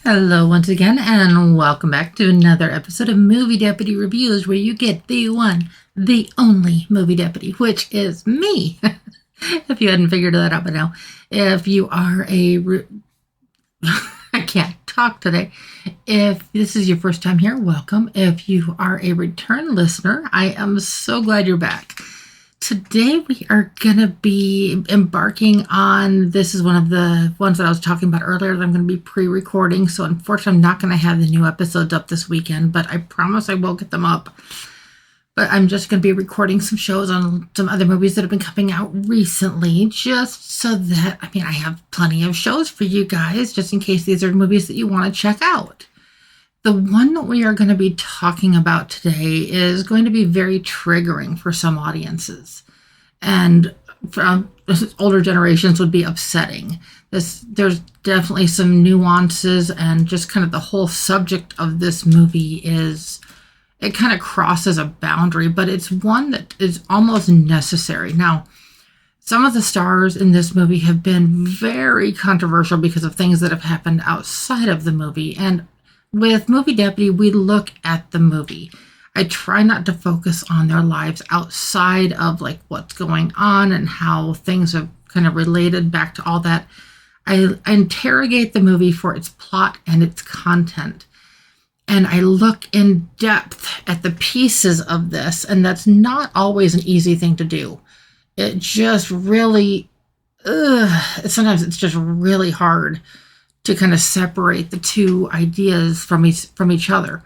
Hello once again, and welcome back to another episode of Movie Deputy Reviews, where you get the one, the only Movie Deputy, which is me. If you hadn't figured that out by now. If you are I can't talk today. If this is your first time here, welcome. If you are a return listener, I am so glad you're back. Today we are going to be embarking on, this is one of the ones that I was talking about earlier that I'm going to be pre-recording. So unfortunately, I'm not going to have the new episodes up this weekend, but I promise I will get them up. But I'm just going to be recording some shows on some other movies that have been coming out recently, just so that, I have plenty of shows for you guys, just in case these are movies that you want to check out. The one that we are going to be talking about today is going to be very triggering for some audiences. And from older generations would be upsetting. There's definitely some nuances, and just kind of the whole subject of this movie it kind of crosses a boundary, but it's one that is almost necessary. Now, some of the stars in this movie have been very controversial because of things that have happened outside of the movie. And with Movie Deputy, we look at the movie. I try not to focus on their lives outside of like what's going on and how things have kind of related back to all that. I interrogate the movie for its plot and its content. And I look in depth at the pieces of this, and that's not always an easy thing to do. It just really, sometimes it's just really hard to kind of separate the two ideas from each other.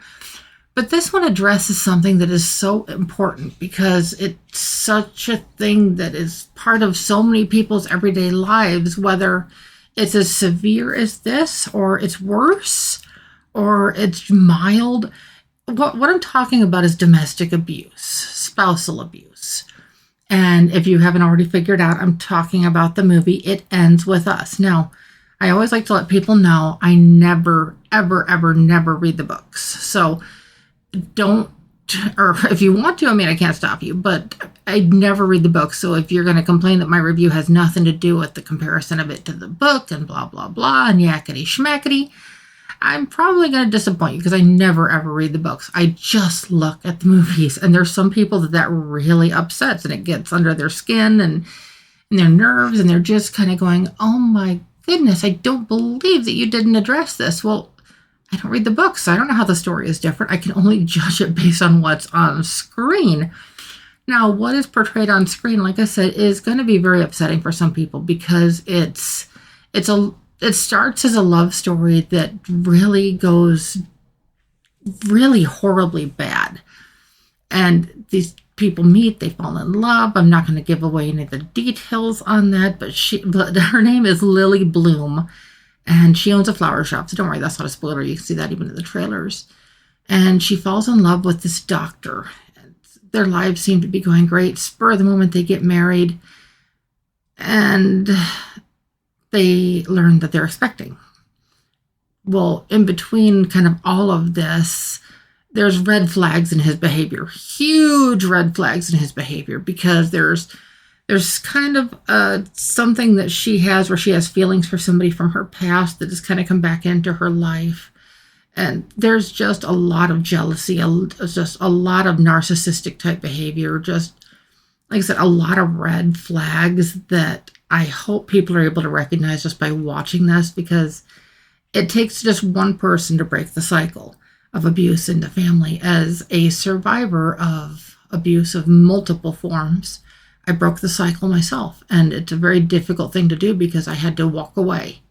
But this one addresses something that is so important because it's such a thing that is part of so many people's everyday lives, whether it's as severe as this, or it's worse, or it's mild. What I'm talking about is domestic abuse, spousal abuse. And if you haven't already figured out, I'm talking about the movie It Ends With Us. Now, I always like to let people know I never, ever, ever, never read the books. So don't, or if you want to, I can't stop you, but I never read the book. So if you're going to complain that my review has nothing to do with the comparison of it to the book and blah, blah, blah, and yakety schmackety, I'm probably going to disappoint you because I never, ever read the books. I just look at the movies. And there's some people that really upsets, and it gets under their skin and their nerves, and they're just kind of going, oh my goodness, I don't believe that you didn't address this. Well, I don't read the books, so I don't know how the story is different. I can only judge it based on what's on screen. Now, what is portrayed on screen, like I said, is going to be very upsetting for some people because it starts as a love story that really goes really horribly bad. And these people meet, they fall in love. I'm not going to give away any of the details on that, but her name is Lily Bloom, and she owns a flower shop. So don't worry, that's not a spoiler. You can see that even in the trailers. And she falls in love with this doctor. Their lives seem to be going great. Spur of the moment, they get married, and they learn that they're expecting. Well, in between kind of all of this, there's red flags in his behavior, huge red flags in his behavior, because there's kind of something that she has where she has feelings for somebody from her past that has kind of come back into her life. And there's just a lot of jealousy, just a lot of narcissistic type behavior, just, like I said, a lot of red flags that I hope people are able to recognize just by watching this, because it takes just one person to break the cycle of abuse in the family. As a survivor of abuse of multiple forms, I broke the cycle myself, and it's a very difficult thing to do because I had to walk away.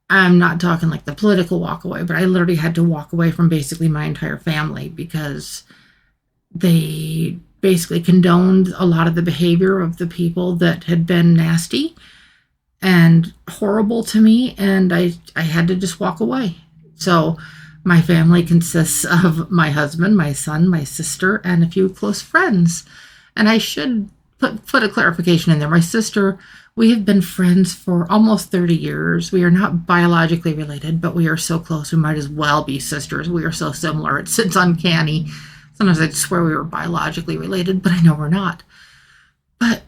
I'm not talking like the political walk away, but I literally had to walk away from basically my entire family because they basically condoned a lot of the behavior of the people that had been nasty and horrible to me, and I had to just walk away. So my family consists of my husband, my son, my sister, and a few close friends. And I should put a clarification in there. My sister, we have been friends for almost 30 years. We are not biologically related, but we are so close we might as well be sisters. We are so similar. It's uncanny. Sometimes I'd swear we were biologically related, but I know we're not. But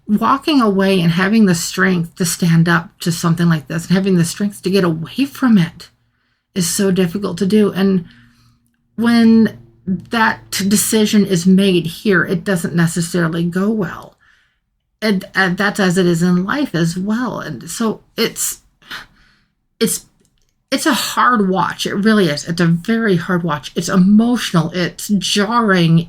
walking away and having the strength to stand up to something like this, and having the strength to get away from it, is so difficult to do. And when that decision is made here, it doesn't necessarily go well. And that's as it is in life as well. And so it's a hard watch. It really is. It's a very hard watch. It's emotional. It's jarring.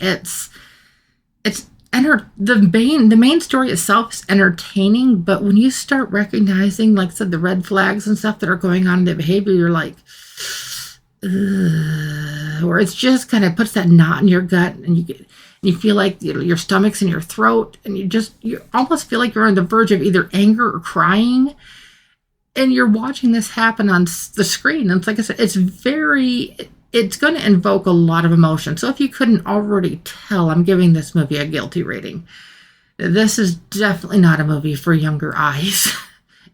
The main story itself is entertaining, but when you start recognizing, like I said, the red flags and stuff that are going on in their behavior, you're like, ugh, or it's just kind of puts that knot in your gut, and you feel like your stomach's in your throat, and you almost feel like you're on the verge of either anger or crying, and you're watching this happen on the screen. And it's like I said, it's going to invoke a lot of emotion. So if you couldn't already tell, I'm giving this movie a guilty rating. This is definitely not a movie for younger eyes.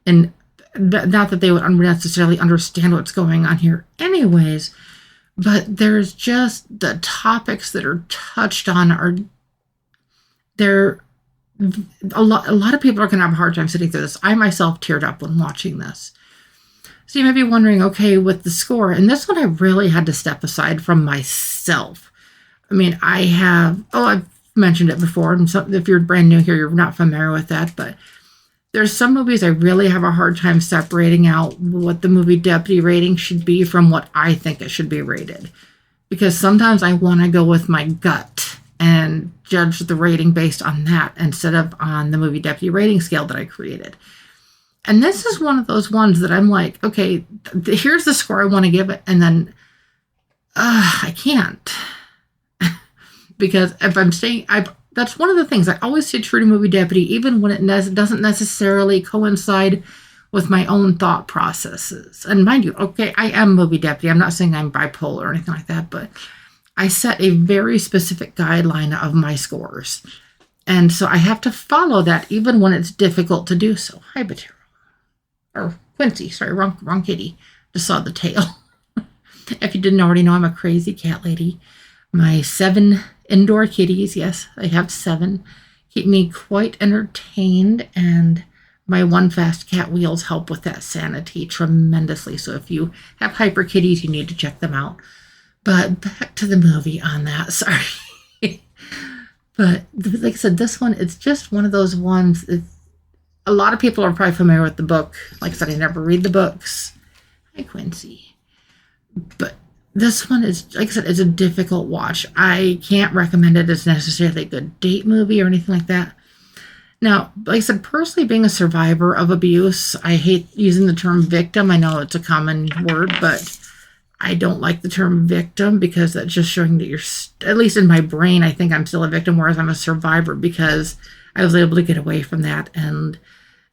And not that they would unnecessarily understand what's going on here anyways, but there's just the topics that are touched on a lot of people are going to have a hard time sitting through this. I myself teared up when watching this. So you may be wondering, okay, with the score, and this one I really had to step aside from myself. I mean, I've mentioned it before, and if you're brand new here, you're not familiar with that, but there's some movies I really have a hard time separating out what the movie deputy rating should be from what I think it should be rated. Because sometimes I want to go with my gut and judge the rating based on that instead of on the movie deputy rating scale that I created. And this is one of those ones that I'm like, okay, here's the score I want to give it. And then I can't. Because if I'm saying, that's one of the things I always stay true to movie deputy, even when it doesn't necessarily coincide with my own thought processes. And mind you, okay, I am movie deputy. I'm not saying I'm bipolar or anything like that, but I set a very specific guideline of my scores. And so I have to follow that even when it's difficult to do so. Hi, Batero. Or Quincy, sorry, wrong kitty. Just saw the tail. If you didn't already know, I'm a crazy cat lady. My 7 indoor kitties, yes, I have 7, keep me quite entertained, and my 1 fast cat wheels help with that sanity tremendously. So if you have hyper kitties, you need to check them out. But back to the movie on that, sorry. But like I said, this one, it's just one of those ones. A lot of people are probably familiar with the book. Like I said, I never read the books. Hi, Quincy. But this one is, like I said, it's a difficult watch. I can't recommend it as necessarily a good date movie or anything like that. Now, like I said, personally being a survivor of abuse, I hate using the term victim. I know it's a common word, but I don't like the term victim because that's just showing that you're, at least in my brain, I think I'm still a victim, whereas I'm a survivor because I was able to get away from that and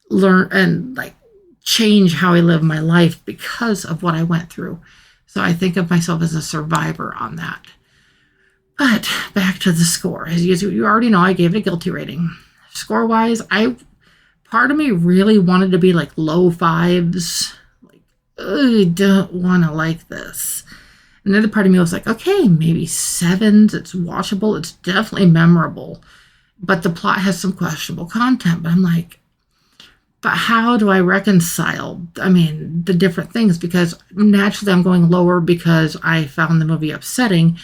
learn and like change how I live my life because of what I went through. So I think of myself as a survivor on that. But back to the score. As you already know, I gave it a guilty rating. Score-wise, part of me really wanted to be like low 5s. Like, I don't want to like this. And the other part of me was like, okay, maybe 7s. It's watchable. It's definitely memorable. But the plot has some questionable content. But I'm like, but how do I reconcile, the different things? Because naturally I'm going lower because I found the movie upsetting.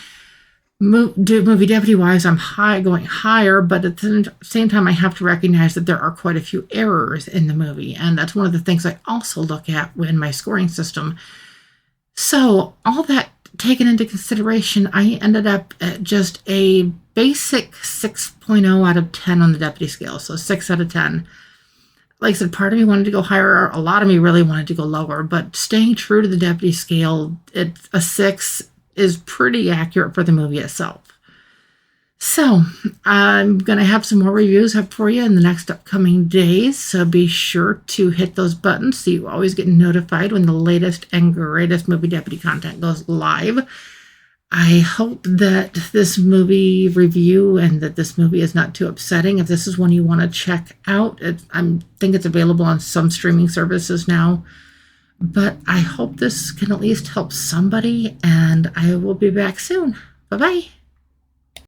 Movie deputy-wise, I'm going higher, but at the same time, I have to recognize that there are quite a few errors in the movie. And that's one of the things I also look at in my scoring system. So all that taken into consideration, I ended up at just a basic 6.0 out of 10 on the deputy scale. So 6 out of 10. Like I said, part of me wanted to go higher. A lot of me really wanted to go lower. But staying true to the deputy scale, a 6 is pretty accurate for the movie itself. So I'm going to have some more reviews up for you in the next upcoming days. So be sure to hit those buttons so you always get notified when the latest and greatest movie deputy content goes live. I hope that this movie review and that this movie is not too upsetting. If this is one you want to check out, I think it's available on some streaming services now. But I hope this can at least help somebody, and I will be back soon. Bye-bye.